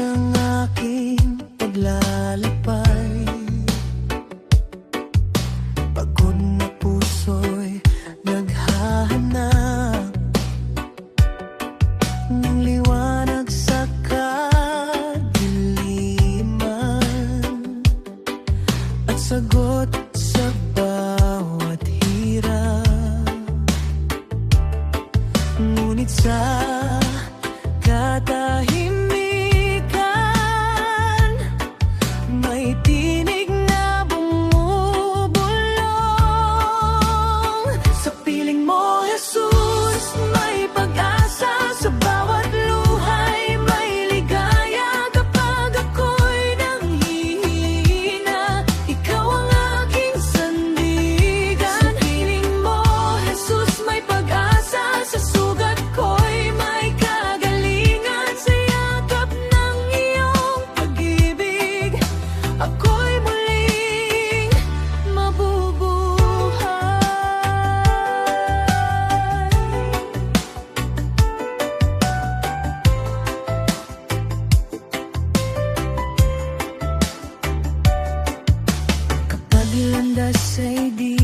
ng aking paglalakbay. Pagod na puso'y naghahanap ng liwanag sa kadiliman at sagot sa bawat hirap. Ngunit sa katahimikan may tinig na bumubulong. Sa piling mo, Jesus, may pag-asa. Sa bawat luhay may ligaya. Kapag ako'y nanghihina, ikaw ang aking sandigan. Sa piling mo, Jesus, may pag-asa. Sa sugat ko'y may kagalingan. Sa yakap ng iyong pag-ibig, ako'y muling mabubuhay. Kapag landas ay di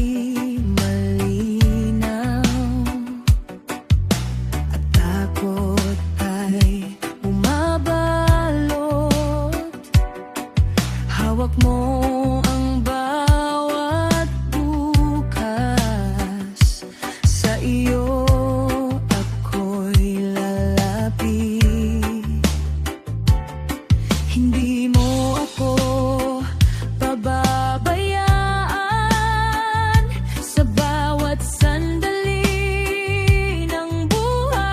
malinaw at takot ay bumabalot, hawak mo ang bawat bukas. Sa iyo ako'y lalapit. Hindi mo ako pababayaan sa bawat sandali ng buhay.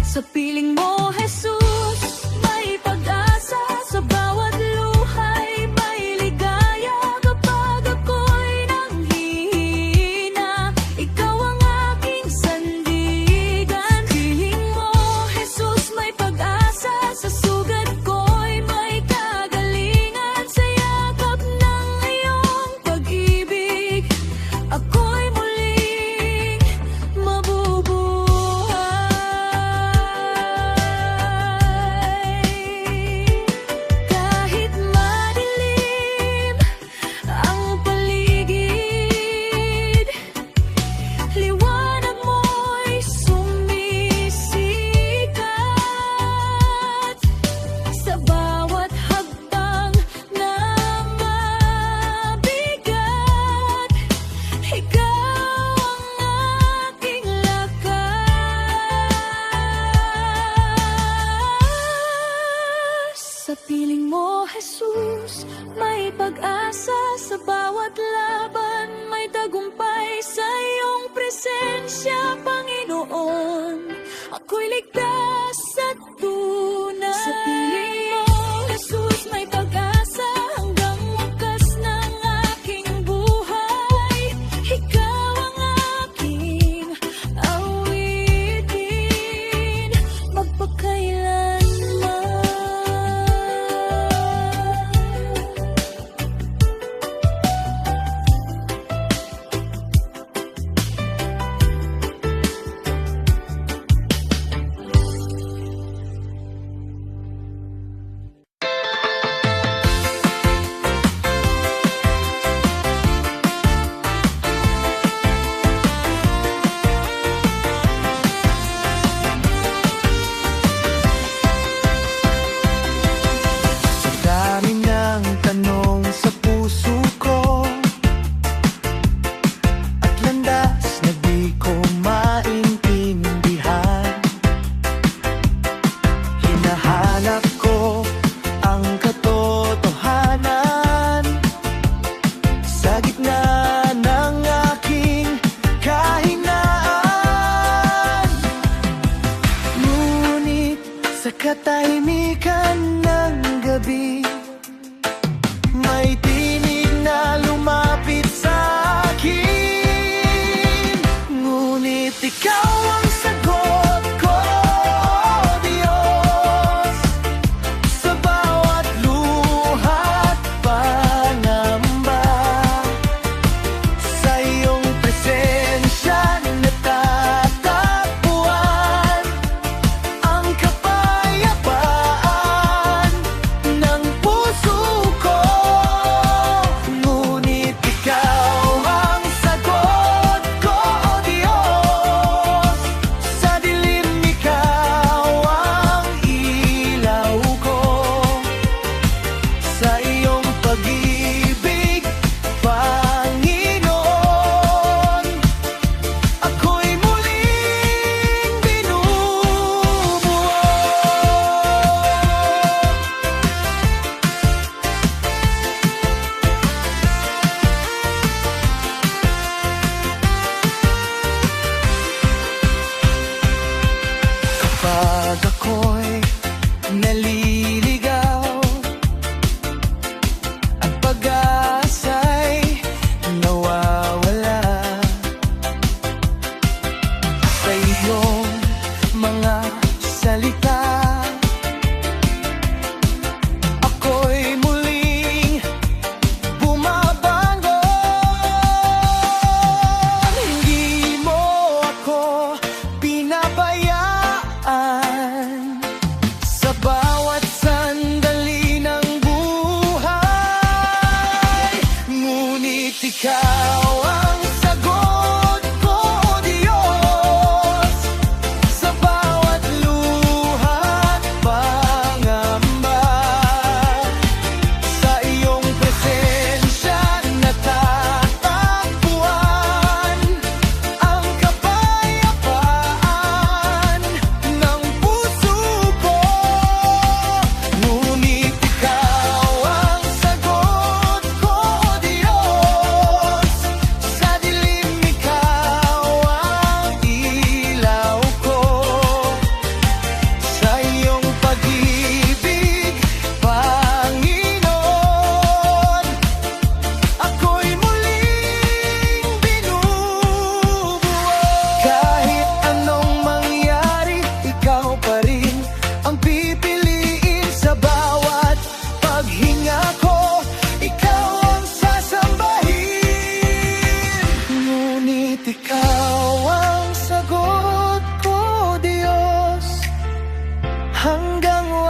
Sa piling mo, Jesus, may pag-asa. Sa bawat luhay may ligaya. Kapag ako'y nanghihina, ikaw ang aking sandigan. Sa piling mo, Jesus, may pag-asa. Sa sugat ko'y may kagalingan. Sa yakap ng iyong pag-ibig, ako'y muling mabubuhay. Kahit madilim ang paligid, liwanag mo'y sumisikat. Sa bawat hakbang na mabigat, ikaw ang aking lakas. Sa piling mo, Jesus, may pag-asa. Sa bawat laban may tagumpay. Sa iyong presensya, Panginoon, ako'y ligtas at tunay. Sa piling mo, Jesus, may pag-asa. Hanggang wakas ng aking buhay, ikaw ang aking awitin magpakailanman. Sa dami ng tanong sa puso ko at landas na di ko maintindihan, hinahanap ko ang katotohanan sa gitna ng aking kahinaan. Ngunit sa katahimikan ng gabi, may tinig na lumapit sa akin. Ngunit ikaw ang sagot ko, Diyos. Sa bawat luha't panamba, sa iyong presensya natatagpuan ang kapayapaan.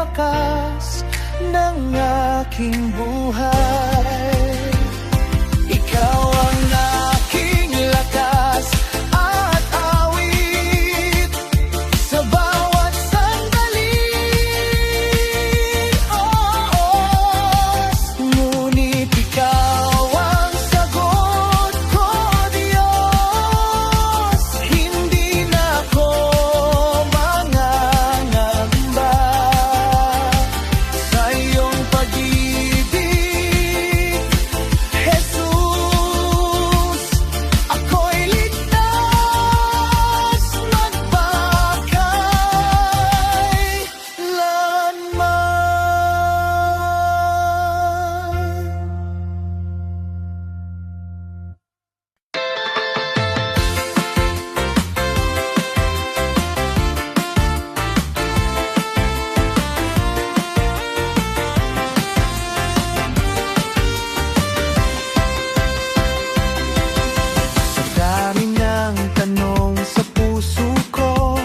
wakas ng aking buhay. Ikaw ang aking lakas at awit sa bawat sandali. Ngunit ikaw ang sagot ko, Diyos. Hindi na ako mangangamba sa iyong pag-ibig, Jesus. Ako'y ligtas magpakailanman. Sa dami ng tanong sa puso ko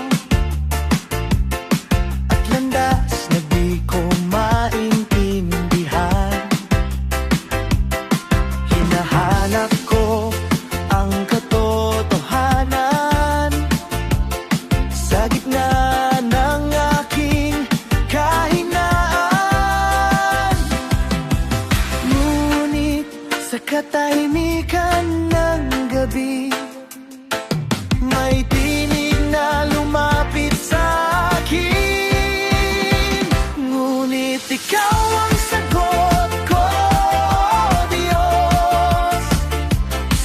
at landas na di ko maintindihan, hinahanap ko ang katotohanan sa gitna ng aking kahinaan. Ngunit sa katahimikan ng gabi, may tinig na lumapit sa akin. Ngunit ikaw ang sagot ko, Diyos,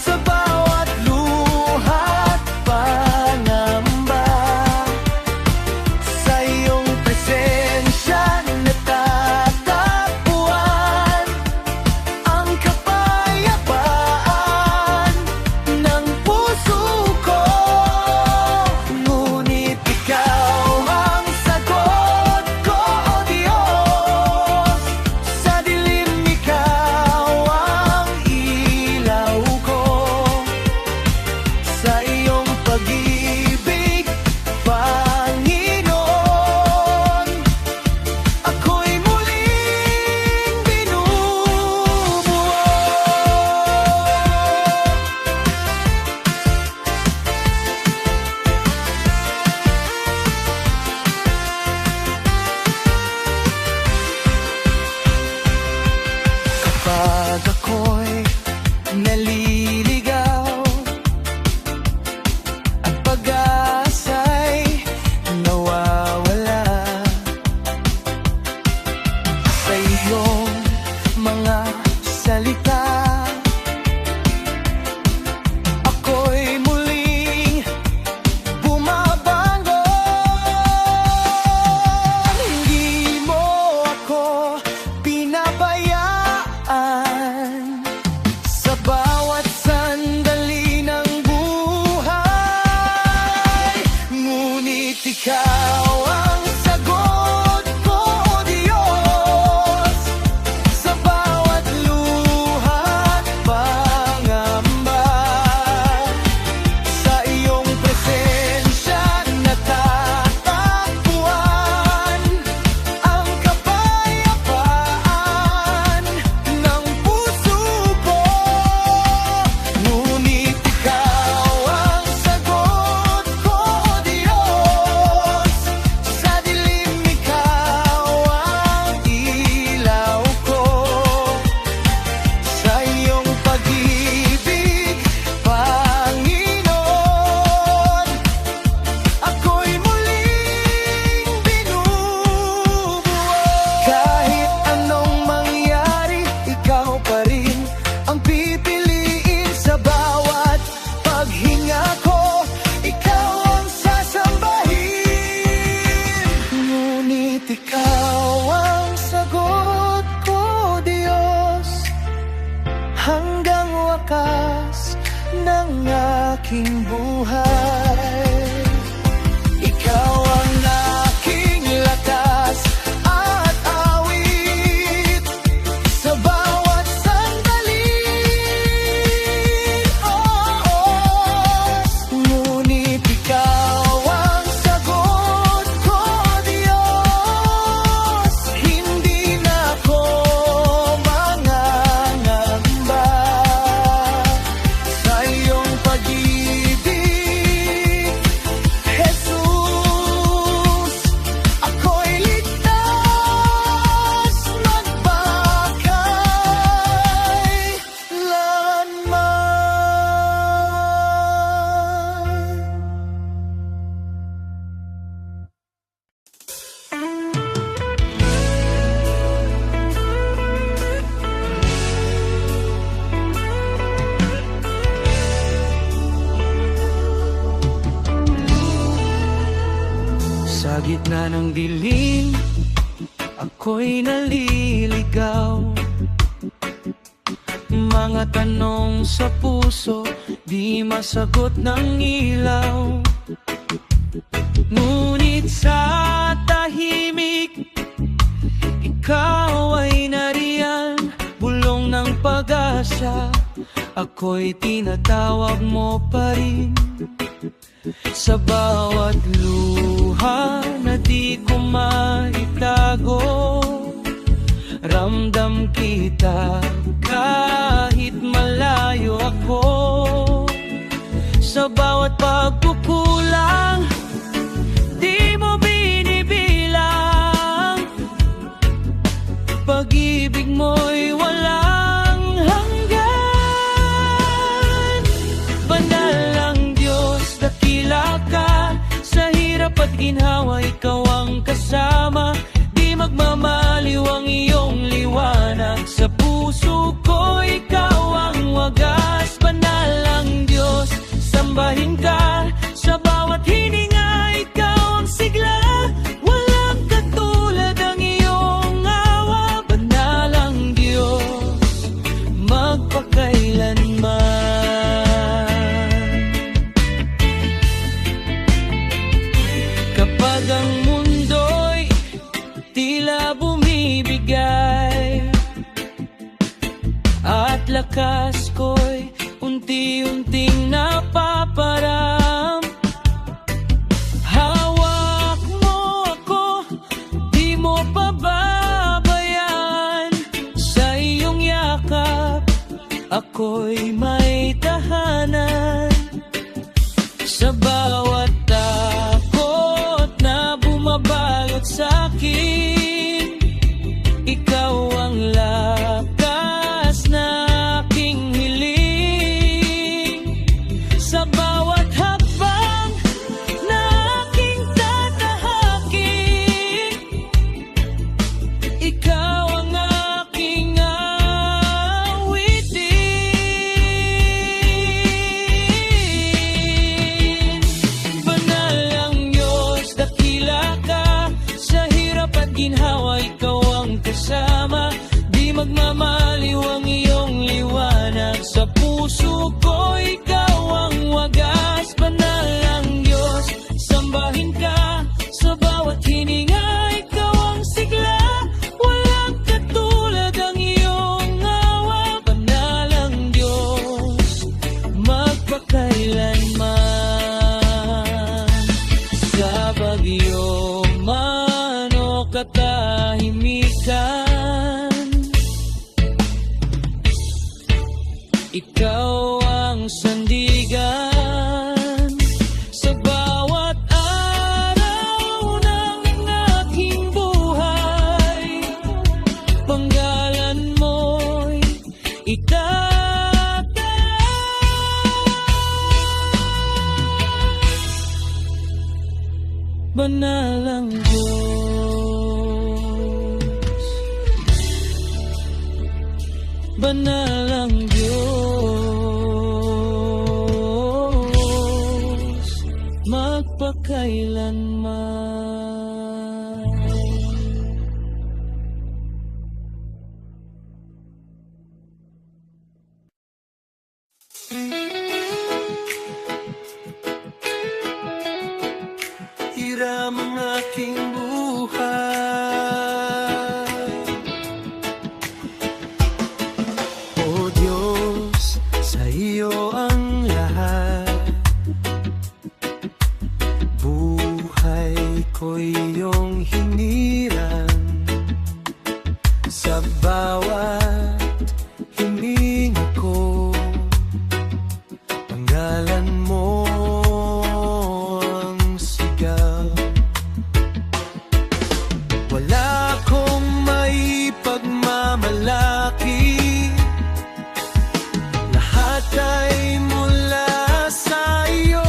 sa bawat luha't pangamba. Sa iyong presensya natatagpuan ang kapayapaan ng puso ko. Ngunit ikaw ang sagot ko, Diyos. Sa dilim ikaw ang ilaw ko. Sa iyong pag-ibig, Panginoon, ako'y muling binubuo. Kapag ako'y naliligaw, ang pag-asa'y nawawala. Sa iyong mga salita, ako'y muling bumabangon. Hindi mo ako pinabayaan sa bawat sandali ng buhay. Ngunit ikaw ang sagot ko, Diyos, sa bawat luha't pangamba. Sa iyong presensya natatagpuan ang kapayapaan ng puso ko. Ngunit ikaw ang sagot ko, Diyos. Sa dilim ikaw ang ilaw ko. Sa iyong pag-ibig, Panginoon, ako'y muling binubuo. Kahit anong mangyari, ikaw pa rin ang pipiliin sa bawat paghinga ko. Ikaw ang sasambahin. Ngunit ikaw ang sagot ko, Diyos, hanggang wakas ng aking buhay. Ikaw ang aking lakas at awit sa bawat sandali. Ngunit ikaw ang sagot ko, Diyos, gitna ng dilim, ako'y naliligaw. Mga tanong sa puso, di masagot ng ilaw. Ngunit sa tahimik, ikaw ay nariyan, bulong ng pag-asa. Ako'y tinatawag mo pa rin. Sa bawat luha na di ko maitago, ramdam kita kahit malayo ako. Sa bawat pagkukulang, di mo binibilang. Pag-ibig mo'y walang hanggan. Banal ang Diyos, dakila ka. Sa hirap at ginhawa, ikaw ang kasama. Di magmamaliw ang iyong liwanag. Sa puso ko, ikaw ang wagas. Banal ang Diyos, sambahin ka. Sa bawat hininga, ikaw ang sigla. Walang katulad ang iyong awa. Banal ang Diyos, magpakailanman. Kapag ang mundo'y tila bumibigay, at lakas ko'y unti-unting napaparam, hawak mo ako, di mo pababayaan. Sa iyong yakap, ako'y may tahanan. Sa bawat takot na bumabalot sa'kin, ikaw ang lakas na aking hiling. Sa bawat hakbang na aking tatahakin, ikaw ang aking awitin. Banal ang Diyos, dakila ka. Sa hirap at ginhawa, ikaw ang kasama. Di magmamaliw ang iyong liwanag. Sa puso ko, ikaw ang wagas. Banal ang Diyos, sambahin ka. Sa bawat hininga, ikaw ang sigla. Walang katulad ang iyong awa. Banal ang Diyos, magpakailanman. Sa bagyo man o katahimikan, ikaw ang sandigan. Sa bawat araw ng aking buhay, panggalan mo'y itataas. Banal ang Diyos, banal ang Diyos, magpakailanman. Hiram ang aking buhay, o Diyos, sa iyo ang lahat. Buhay ko iyong hinirang. Sa bawat hininga ko, panggalan mo ang sigaw. Wala akong maipagmamalaki, lahat ay mula sa iyo.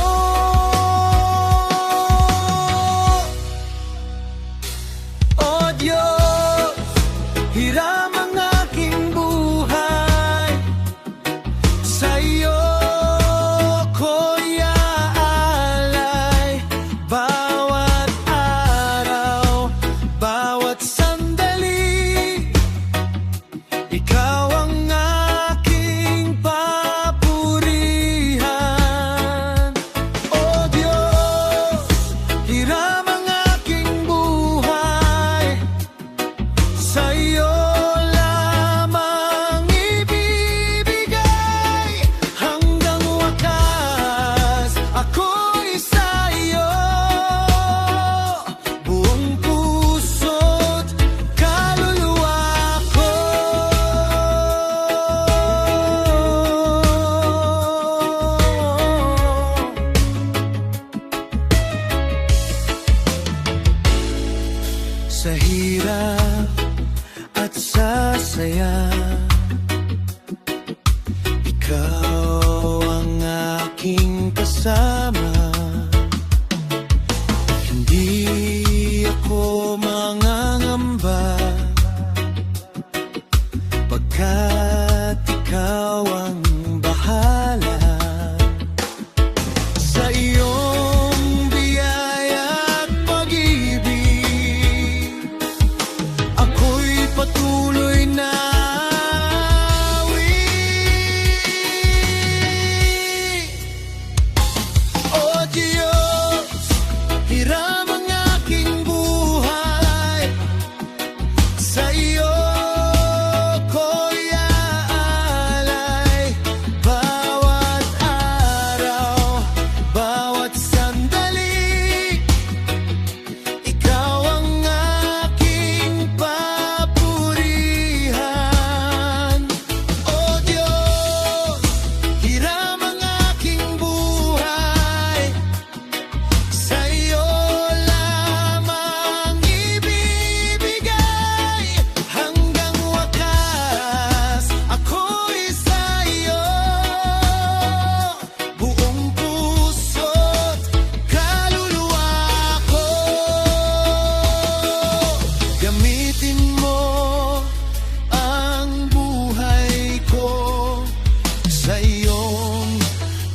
O Diyos, hiram ang aking buhay. Sa iyo ko'y aalay bawat araw. sa'yo lamang ibibigay. Hanggang wakas ako'y sa'yo, buong puso't kaluluwa ko. Sa hirap at sa saya, ikaw ang aking kasama. Hindi ako mangangamba, pagkat ikaw ang bahala. Sa iyong biyaya at pag-ibig, ako'y patuloy na awi. O Diyos, hiram ang aking buhay, sa iyo ko'y aalay. Bawat araw, bawat sandali, ikaw ang aking papurihan. O Diyos, hiram ang aking buhay, sa iyo lamang ibibigay. Hanggang wakas ako'y sa'yo, buong puso't kaluluwa ko. Gamitin mo ang buhay ko sa iyong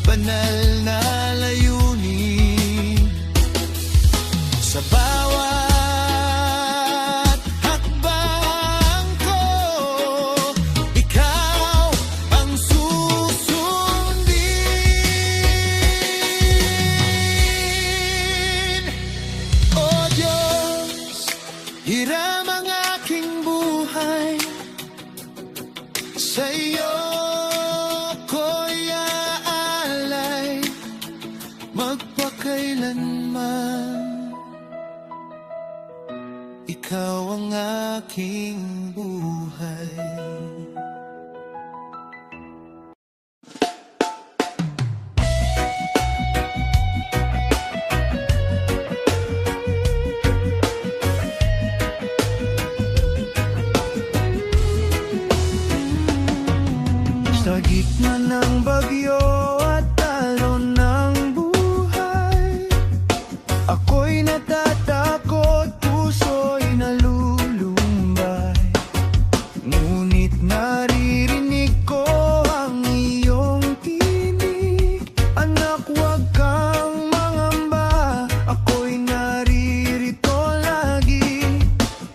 banal na layunin. Sa bawat hakbang ko, ikaw ang susundin. O Diyos, hiram ang aking buhay, sa iyo ko'y aalay, magpakailanman. Ikaw ang aking buhay. Sa gitna ng bagyo at talon ng buhay, ako'y natatakot, puso'y nalulumbay. Ngunit naririnig ko ang iyong tinig. Anak, huwag kang mangamba, ako'y naririto lagi.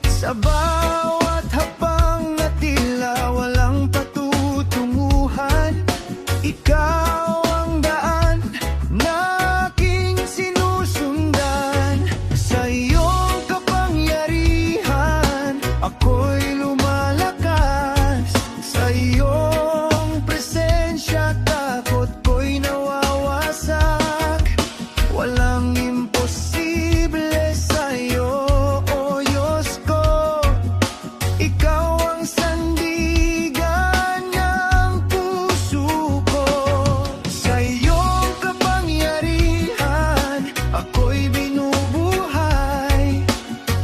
Sa bawat hapang na tila walang patutunguhan, ikaw ang daan na aking sinusundan. Sa iyong kapangyarihan, ako'y lumalakas. Sa iyong presensya, takot ko'y nawawasak. Walang imposible sa'yo, o Diyos ko. Ikaw ang sandigan ng puso ko. Sa iyong kapangyarihan, ako'y binubuhay.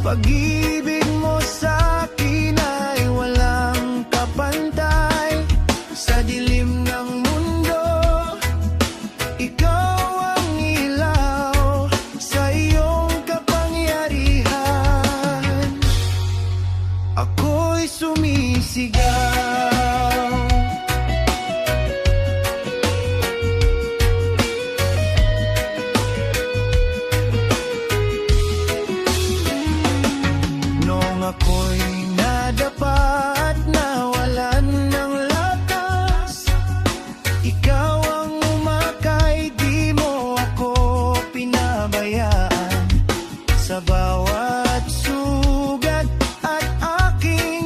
Pag-ibig mo sa'kin ay walang kapantay. Sa dilim ng mundo, ikaw ang ilaw. Sa iyong kapangyarihan, ako'y sumisigaw. Nung ako'y nadapa at nawalan ng lakas, ikaw ang umakay, di mo ako pinabayaan. Sa bawat sugat at aking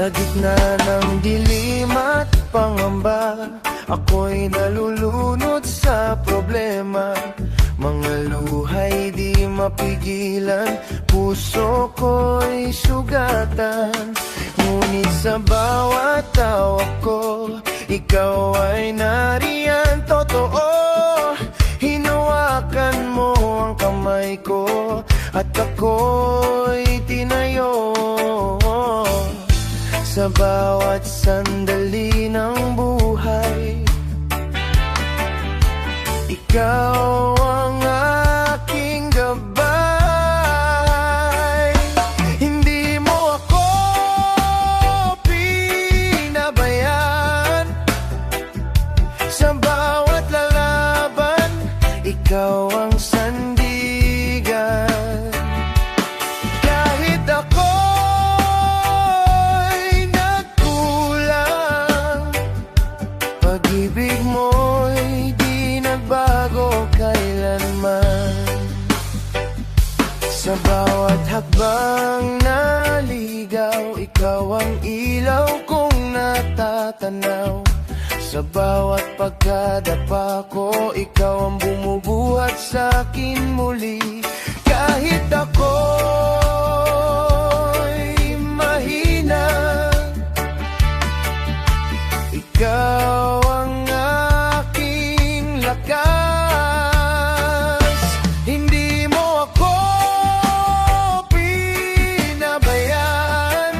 Sa gitna ng dilim at pangamba, ako'y nalulunod sa problema. Mga luhay di mapigilan, puso ko'y sugatan. Ngunit sa bawat tawa ko, ikaw ay nariyan. Totoo, hinawakan mo ang kamay ko at ako'y tinayo. Sa bawat sandali ng buhay, ikaw ang aking gabay. Hindi mo ako pinabayaan. Sa bawat lalaban, ikaw ang sandigan. Kahit ako'y nagkulang, pag-ibig mo'y di nagbago kailanman. Sa bawat hakbang naligaw, ikaw ang ilaw kong natatanaw. Sa bawat pagkadapa ko, ikaw ang bumubuhat sa'kin muli. Kahit ako'y mahina, ikaw ang aking lakas. Hindi mo ako pinabayaan.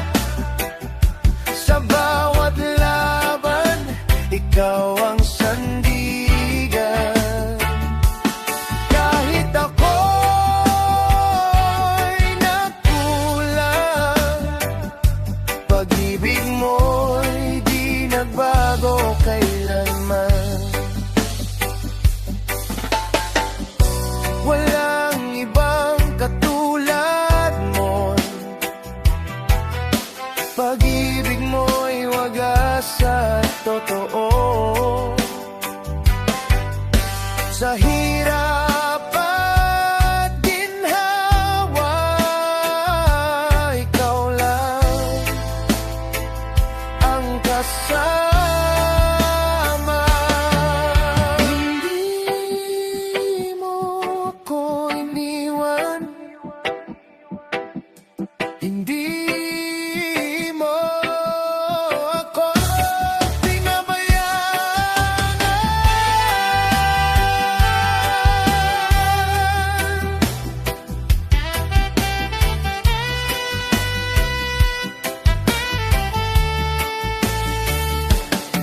Sa bawat laban, ikaw ang sandigan. Kahit ako'y nagkulang, pag-ibig mo'y di nagbago kailanman. Walang ibang katulad mo, pag-ibig mo'y wagas at totoo. Sa hirap at ginhawa, ikaw lang ang kasama. Hindi mo ako iniwan, hindi mo ako pinabayaan.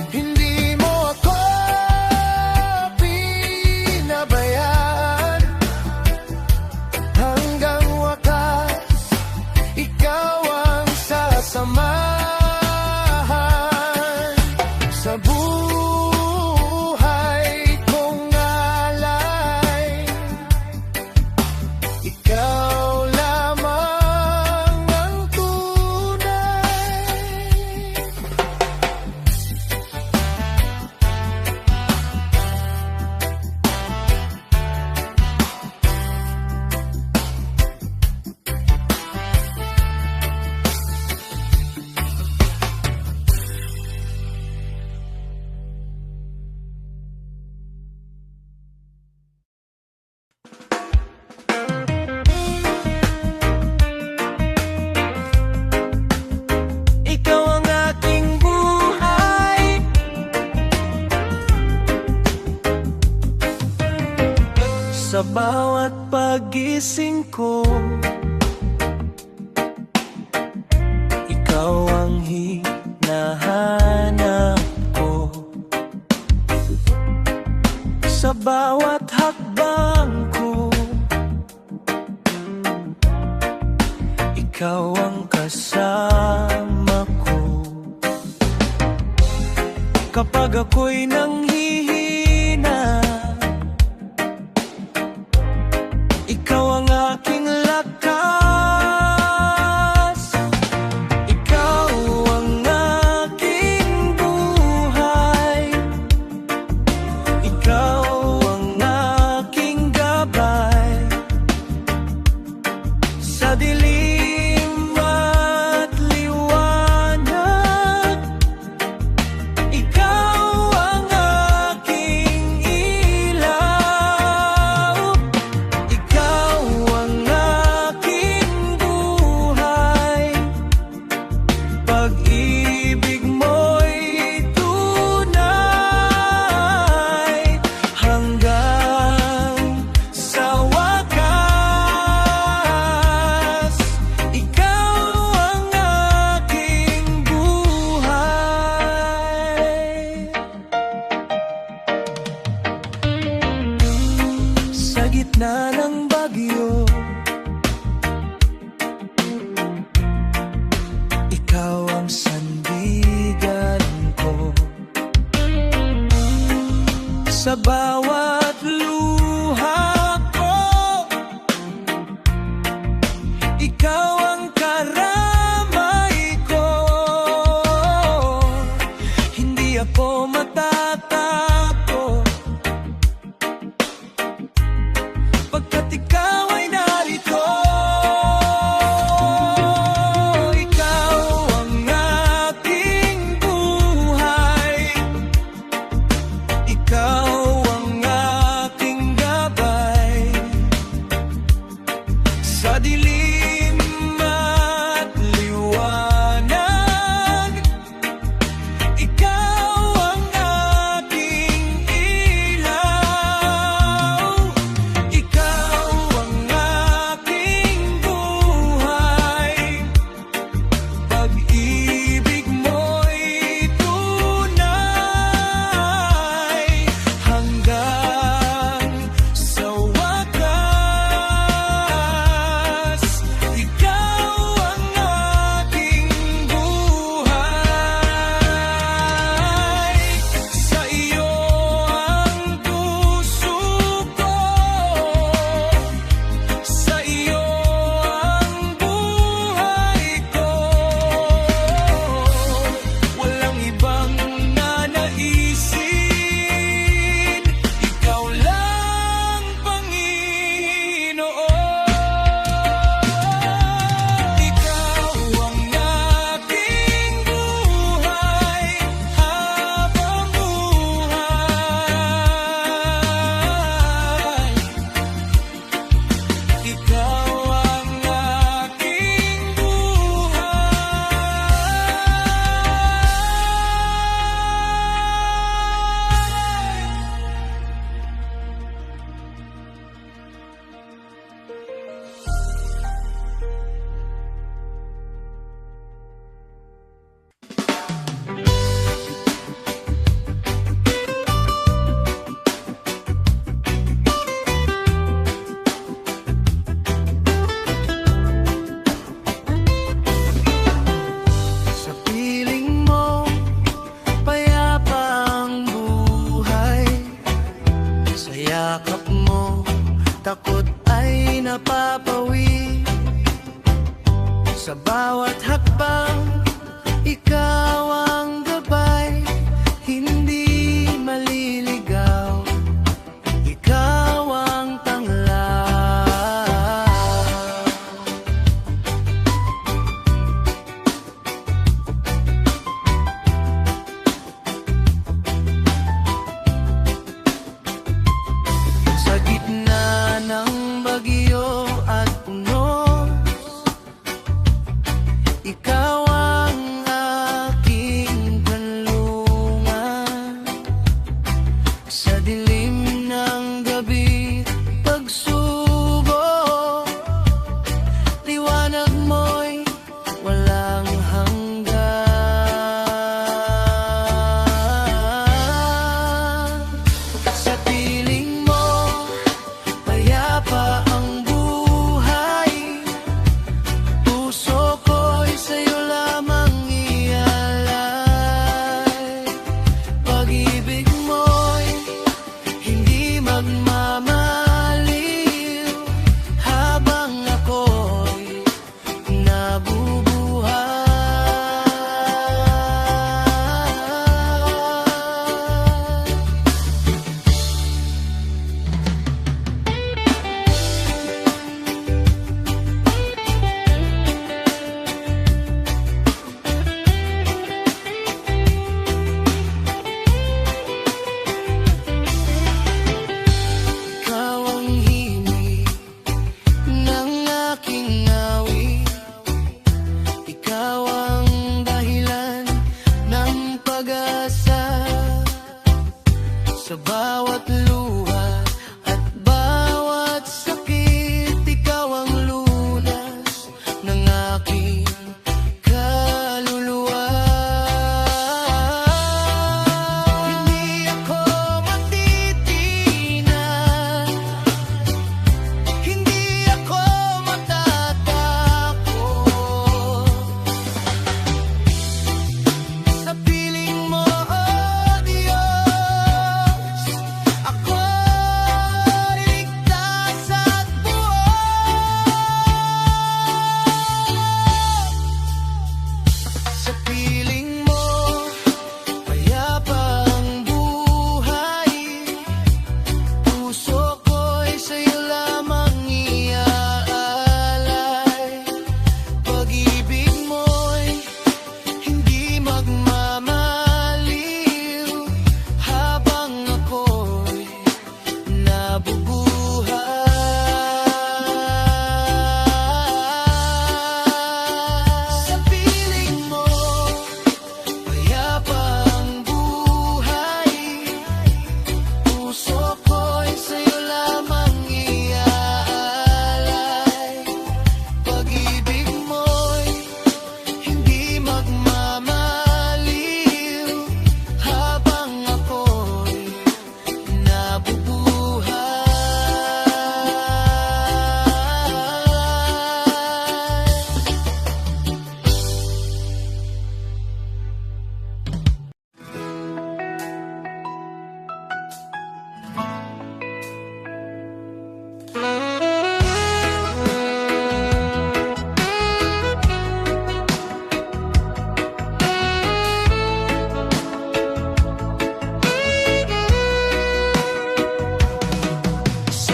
Hindi mo ako pinabayaan. Hanggang wakas, ikaw ang sasamahan sa buhay kong alay. Ikaw lamang ang tunay. Ikaw ang aking buhay. Sa bawat pagising ko, ikaw ang hinahanap ko. Sa bawat hakbang ko, ikaw ang kasama ko. Kapag ako'y nanghihina, ikaw ang aking lakas. Ikaw ang aking buhay. Ikaw ang aking gabay. Sa dilim at liwanag, gitna ng bagyo, ikaw ang sandigan ko. Sa bawat luha ko, ikaw ang karamay ko. Hindi ako matatakot pagkat ikaw ay narito. Ikaw ang aking buhay, ikaw ang aking gabay. Sa dilim at liwanag, ikaw ang aking ilaw. Ikaw ang aking buhay, pag-ibig mo'y tunay hanggang sa wakas. Ikaw ang aking buhay, sa iyo ang puso ko, sa iyo ang buhay ko. Walang ibang nanaisin, ikaw lang, Panginoon. Ikaw ang aking buhay habang buhay. Ikaw ang aking Sa piling mo, payapa ang buhay. Sa yakap mo, takot ay napapawi. Sa bawat hakbang, ikaw ang gabay. Hindi maliligaw, ikaw ang tanglaw. Sa gitna ng bagyo at unos, ikaw ang aking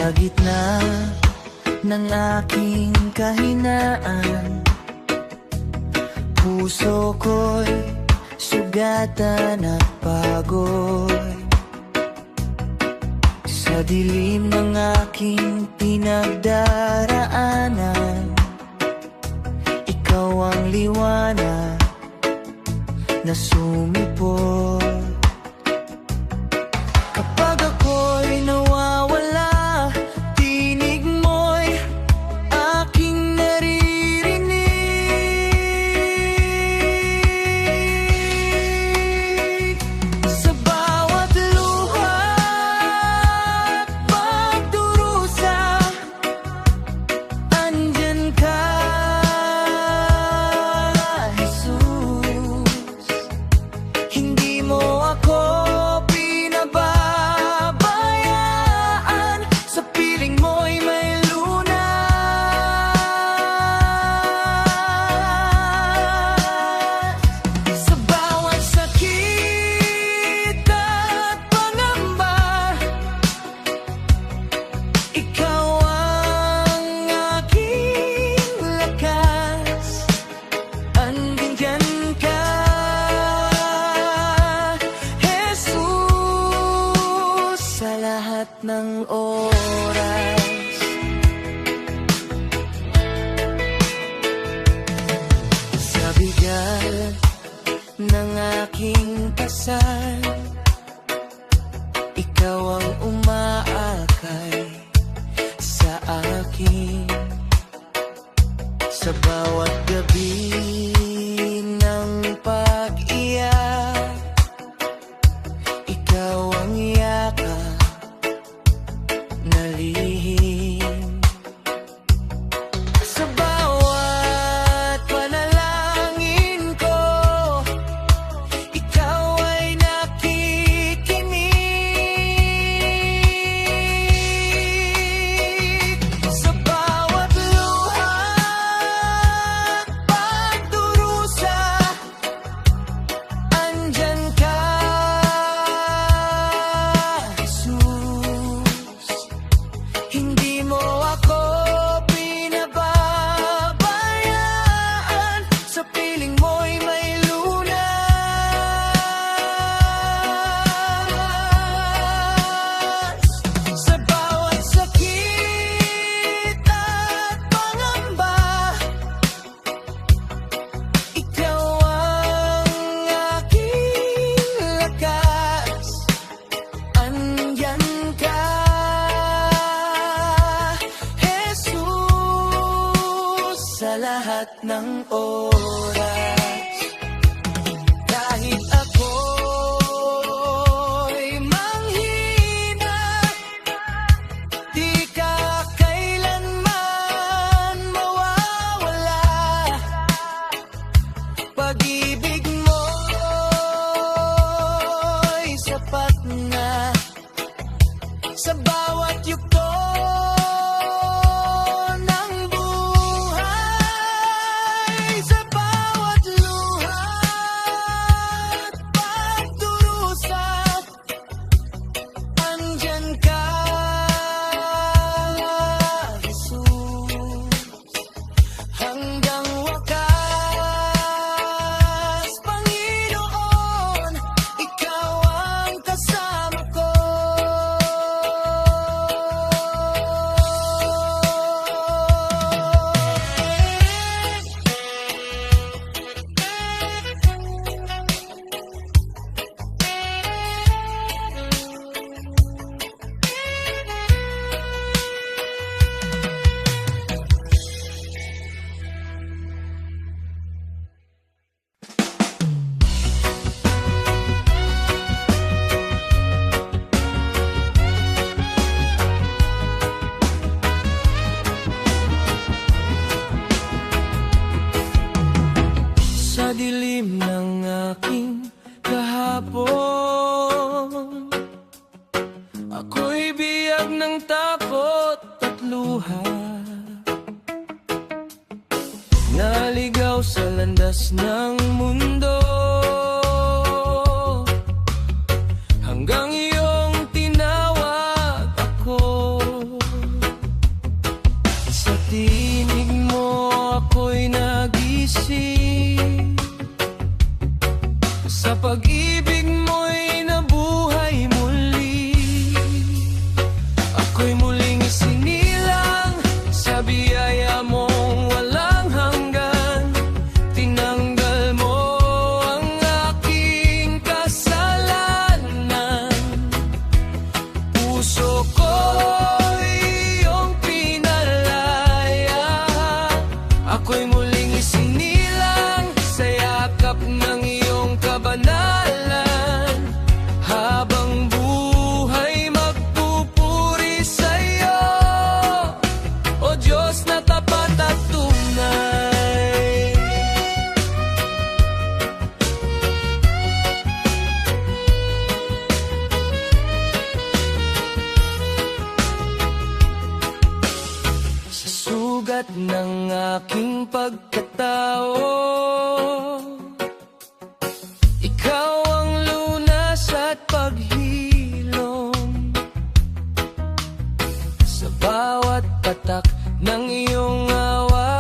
Sa gitna ng aking kahinaan, puso ko'y sugatan at pagod. Sa dilim ng aking pinagdaraanan, ikaw ang liwanag na sumipot. Kapag ako'y nawawala, tinig mo'y aking naririnig. Sa bawat luha at pagdurusa, andyan ka, Jesus. Hindi mo ako pinababayaan, sa piling mo'y may lunas. Sa bawat sakit at pangamba, ikaw ang aking lakas. Andyan ka, Jesus, sa lahat ng oras. Sa bigat ng aking pasal, ikaw ang umaakay sa akin. Sa bawat gabi ng pag-iyak, ikaw ang yakap na lihim. Sa bawat panalangin ko, ikaw ay nakikinig. Sa bawat luha at pagdurusa, andyan ka, Jesus. Hindi mo ako pinababayaan, sa piling mo'y may lunas. Sa bawat sakit at pangamba, ikaw ang aking lakas. Andyan ka, Jesus, sa lahat ng oras. Kahit ako'y manghina, di ka kailanman mawawala. Pag-ibig mo'y sapat na sa bawat yugto ng buhay. Sa bawat luha at pagdurusa, andyan ka, Jesus. Hanggang wakas, Panginoon, ikaw ang kasama ko. Sa dilim ng aking kahapon, ako'y biyag ng takot at luha. Naligaw sa landas ng mundo, hanggang iyong tinawag ako. sugat ng aking pagkatao. Ikaw ang lunas at paghilom sa bawat patak ng iyong awa.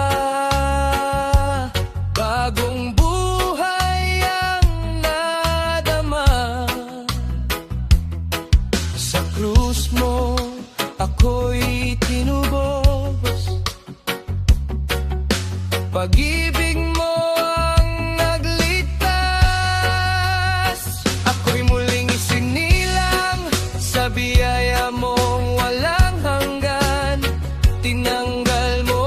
Bagong buhay ang nadama. Sa krus mo ako'y tinubos. Pag-ibig mo ang nagligtas. Ako'y muling isinilang sa biyaya mong walang hanggan. Tinanggal mo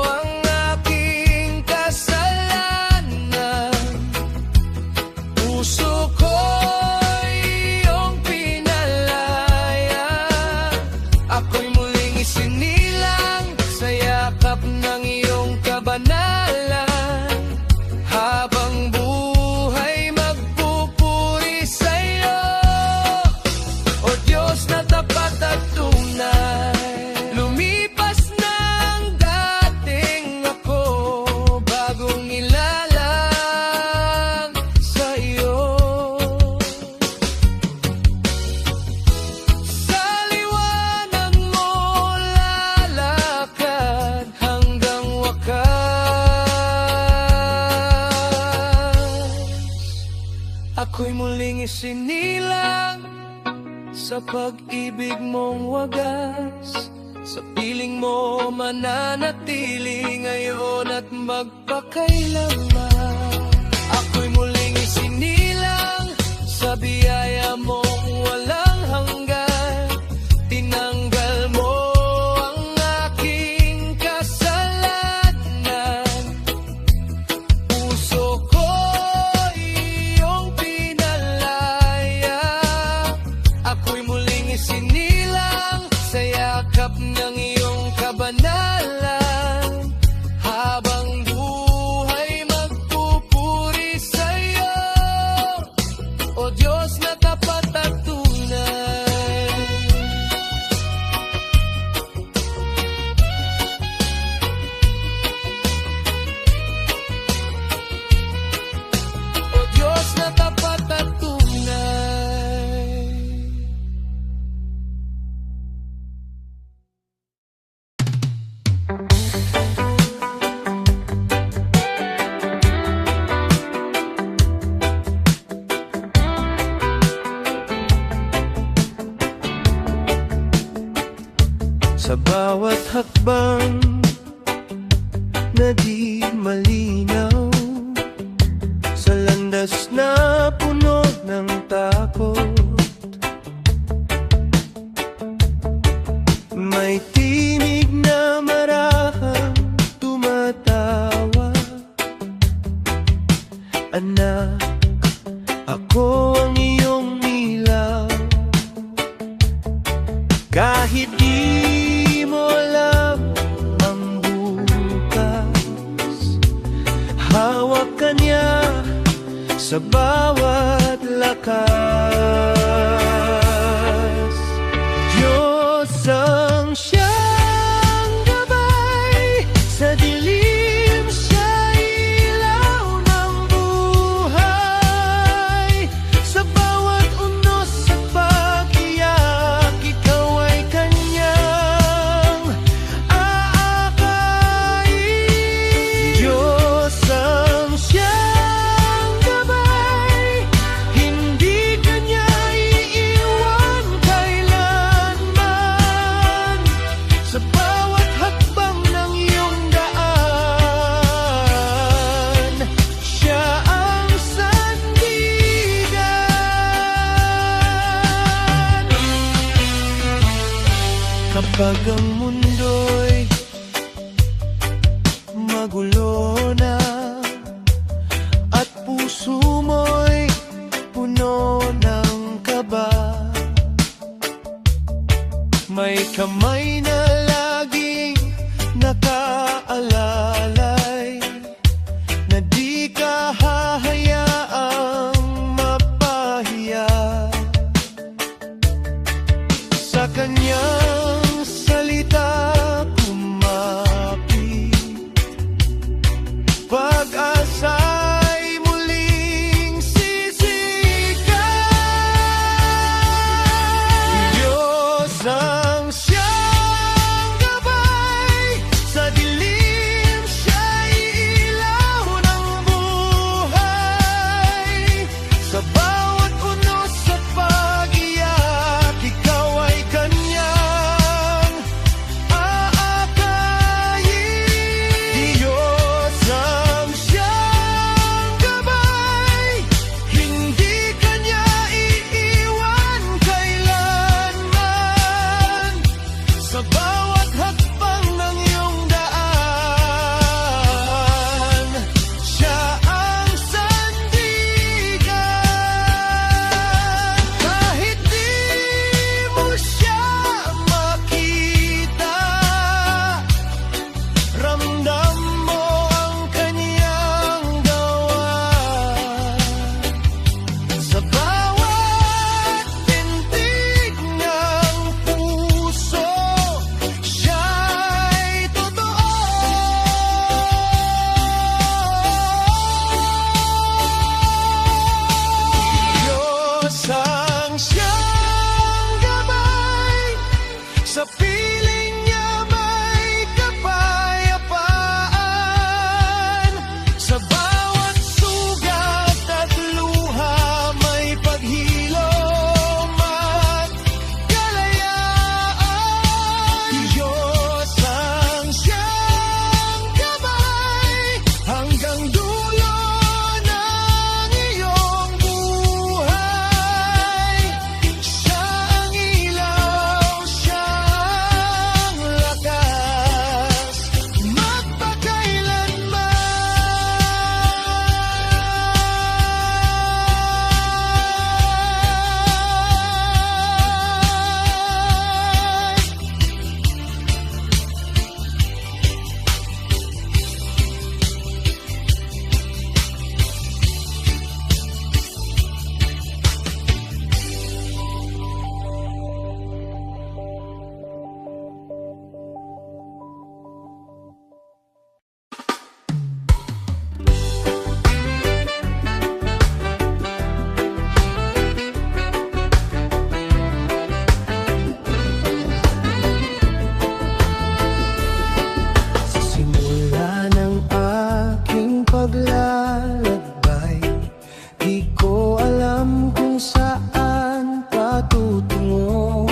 ang aking kasalanan. Puso ko'y iyong pinalaya. Ako'y muling isinilang sa yakap ng iyong kabanalan. Habang buhay magpupuri sa'yo, O Diyos na tapat at tunay. Lumipas na ang dating ako, bagong ilalang sa'yo. Sa liwanag mo lalakad hanggang wakas. Ako'y muling isinilang sa pag-ibig mong wagas. Sa piling mo mananatili ngayon at magpakailanman. Ako'y muling isinilang sa biyaya mong walang hanggan. Tinanggal mo ang aking kasalanan. Puso ko'y iyong pinalaya. Ako'y muling isinilang sa yakap ng iyong kabanalan. Habang buhay magpupuri sa'yo, O Diyos na tapat at tunay. O Diyos na tapat at tunay. Sa bawat hakbang na di malinaw, sa landas na puno ng takot, may tinig na marahang tumatawa. Anak, ako ang iyong ilaw. Kahit di mo alam ang bukas, hawak ka niya sa bawat lakas. Diyos ang siyang gabay sa dilim, siya ilaw ng buhay. Sa bawat unos at pag-iyak, ikaw ay kanyang aakayin. Diyos ang siyang gabay, hindi kanya iiwan kailanman. Sa bawat hakbang ng iyong daan, siya ang sandigan. Kapag ang mundo'y magulo na at puso mo'y puno ng kaba, may kamay na laging nakaalalay na di ka hahayaang mapahiya. Sa kanyang salita kumapit Sa piling niya may kapayapaan. Sa bawat sugat at luha may paghilom at kalayaan. Diyos ang siyang gabay hanggang dulo ng iyong buhay. Siya ang ilaw, siya ang lakas, magpakailanman. Sa simula ng aking paglalakbay, di ko alam kung saan patutungo.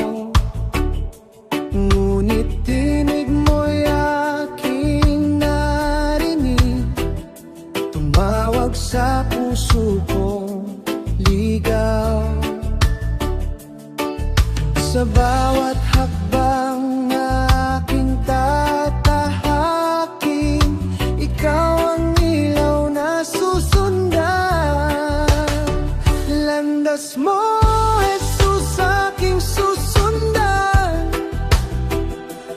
Ngunit tinig mo'y aking narinig, tumawag sa puso kong ligaw. Sa bawat hakbang aking tatahakin, ikaw ang ilaw na susundan. Landas mo, Jesus, aking susundan.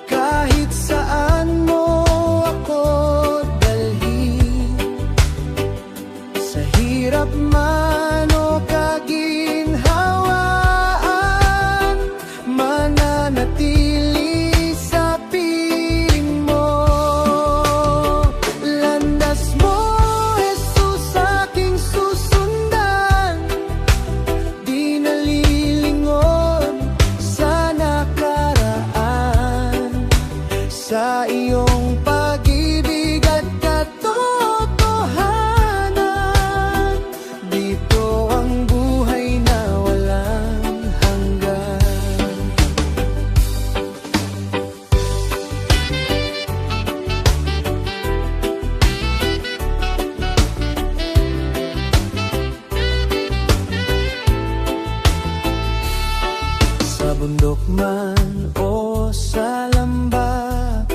Kahit saan mo ako dalhin, sa hirap man o kaginhawaan, mananatili sa piling mo. Landas mo, Jesus, aking susundan. Di nalilingon sa nakaraan, sa iyong pag-ibig at katotohanan. Dito ang buhay na walang hanggan. Sa bundok man o sa lambak,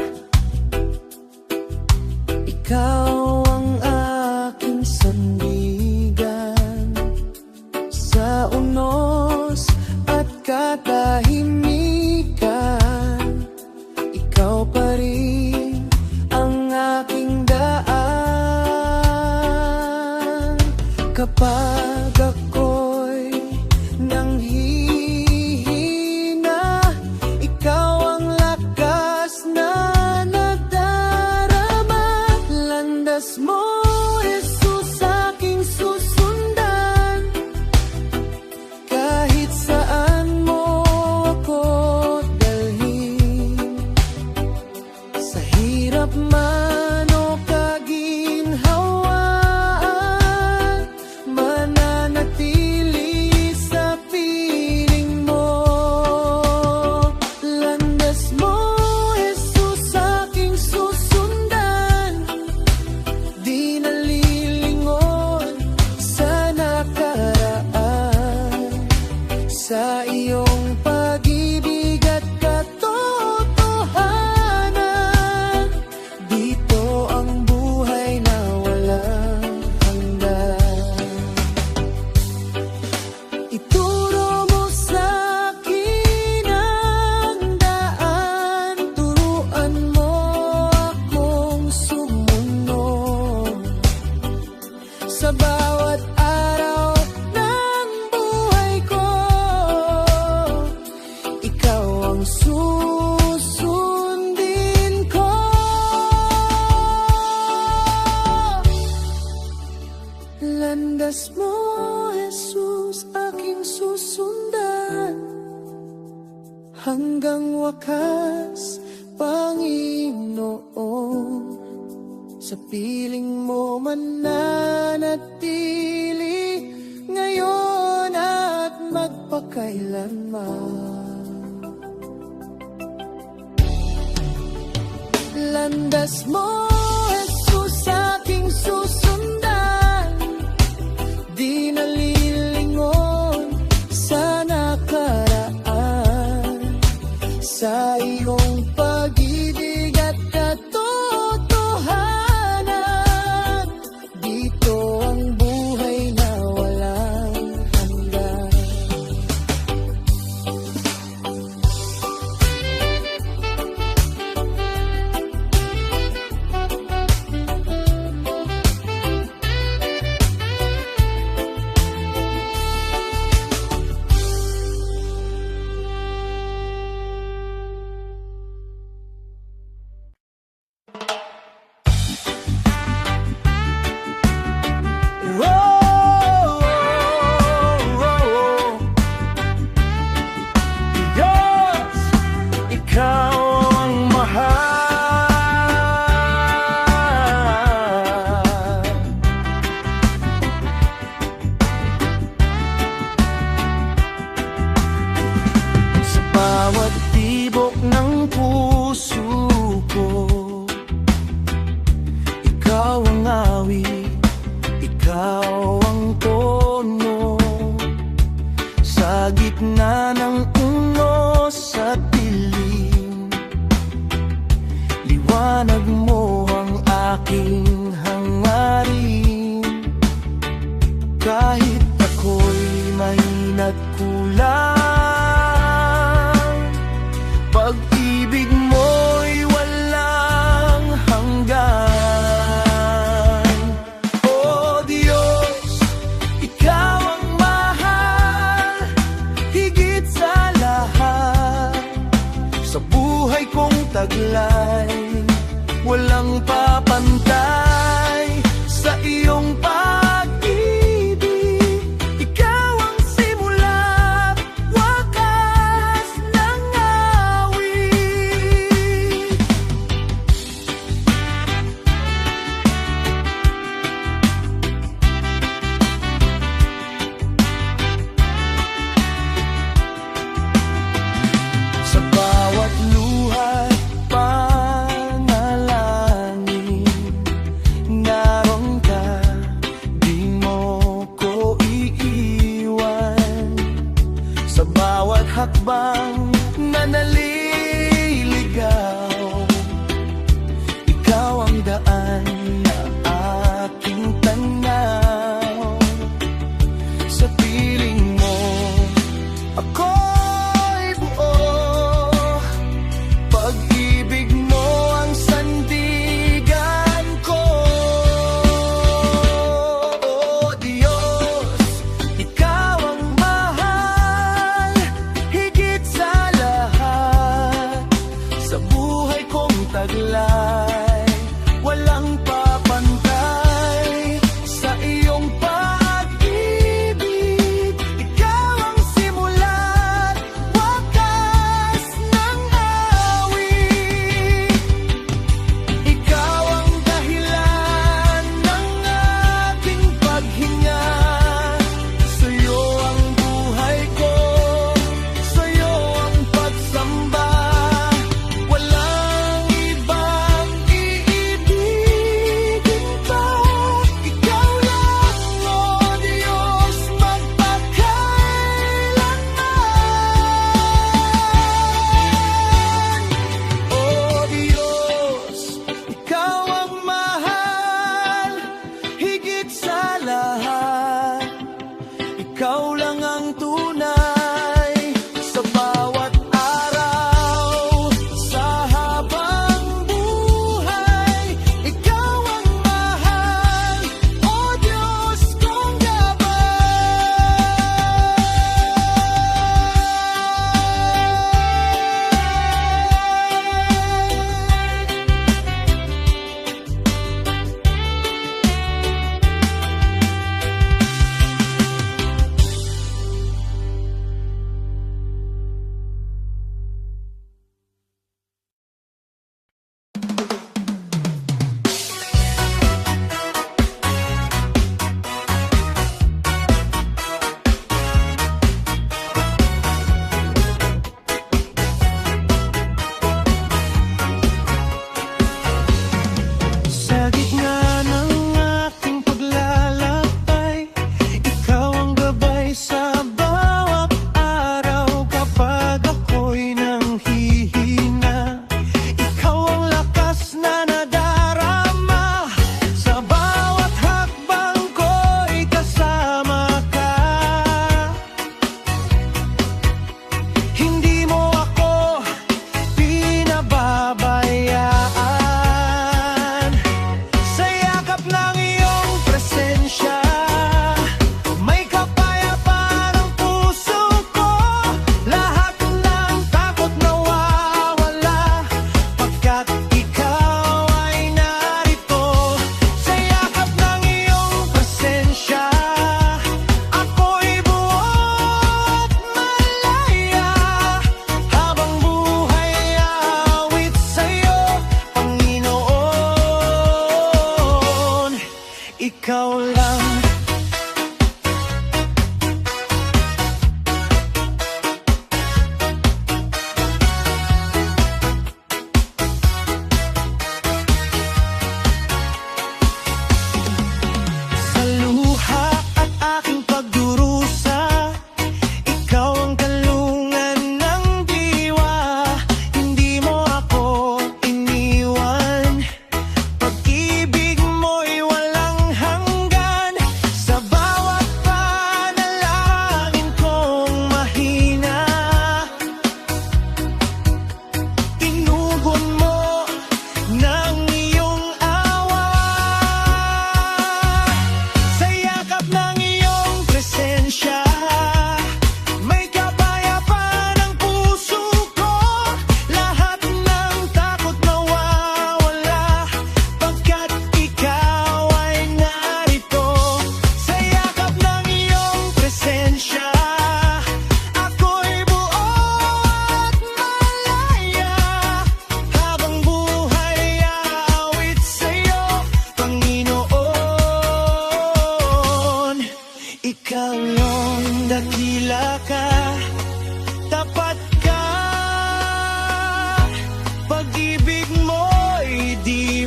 wakas, Panginoon. Sa piling mo mananatili ngayon at magpakailanman. Landas mo, Jesus, aking susundan. Di nalilingon sa nakaraan. Sa iyong pag-ibig at katotohanan, dito ang buhay na walang hanggan. Diyos, ikaw ang mahal. Sa bawat tibok ng puso ko, ikaw ang awit, ikaw ang tono. Sa gitna ng unos at dilim, liwanag mo ang aking hangarin. Kahit ako'y mahina't kulang, pag-ibig mo'y walang hanggan. O Diyos, ikaw ang mahal, higit sa lahat. Sa buhay kong taglay, walang papantay sa iyong pag-ibig. Ikaw ang simula, wakas ng awit. Sa bawat luha't panalangin, naroon ka, di mo ko iiwan. Sa bawat hakbang na naliligaw, ikaw ang daan na aking tanaw. Sa piling mo, ako'y buo. Pag-ibig mo ang sandigan ko. O Diyos, ikaw ang mahal, higit sa lahat. Sa buhay kong taglay, walang papantay sa iyong pag-ibig. Ikaw ang simula't wakas ng awit. Ikaw ang dahilan ng aking paghinga. Sa'yo ang buhay ko, sa'yo ang pagsamba. Walang ibang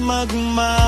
magmahal.